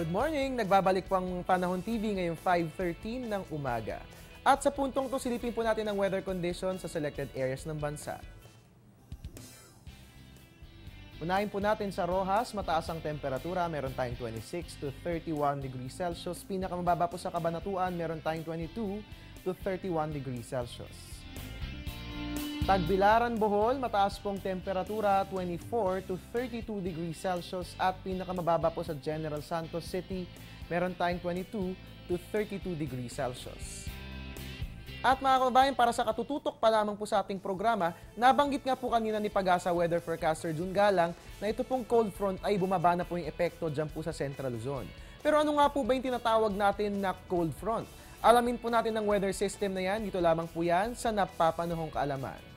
Good morning! Nagbabalik po ang Panahon TV ngayong 5:13 ng umaga. At sa puntong to, silipin po natin ang weather condition sa selected areas ng bansa. Unahin po natin sa Rojas, mataas ang temperatura, meron tayong 26 to 31 degrees Celsius. Pinakamababa po sa Cabanatuan, meron tayong 22 to 31 degrees Celsius. Tagbilaran, Bohol, mataas pong temperatura, 24 to 32 degrees Celsius. At pinakamababa po sa General Santos City, meron tayong 22 to 32 degrees Celsius. At mga kababayan, para sa katututok pa lamang po sa ating programa, nabanggit nga po kanina ni Pag-asa Weather Forecaster June Galang na ito pong cold front ay bumaba na po yung epekto dyan po sa Central Luzon. Pero ano nga po ba yung tinatawag natin na cold front? Alamin po natin ang weather system na yan, dito lamang po yan sa Napapanahong Kaalaman.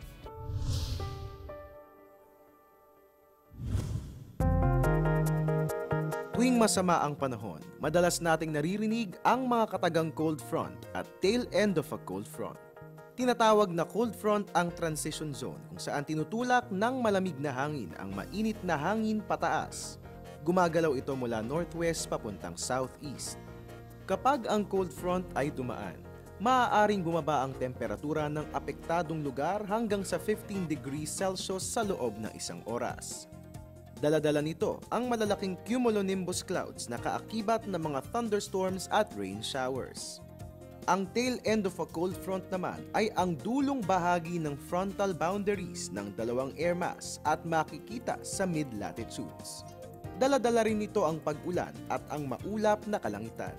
Tuwing masama ang panahon, madalas nating naririnig ang mga katagang cold front at tail end of a cold front. Tinatawag na cold front ang transition zone kung saan tinutulak ng malamig na hangin ang mainit na hangin pataas. Gumagalaw ito mula northwest papuntang southeast. Kapag ang cold front ay dumaan, maaaring bumaba ang temperatura ng apektadong lugar hanggang sa 15 degrees Celsius sa loob ng isang oras. Dala-dala nito ang malalaking cumulonimbus clouds na kaakibat ng mga thunderstorms at rain showers. Ang tail end of a cold front naman ay ang dulong bahagi ng frontal boundaries ng dalawang air mass at makikita sa mid-latitudes. Dala-dala rin nito ang pag-ulan at ang maulap na kalangitan.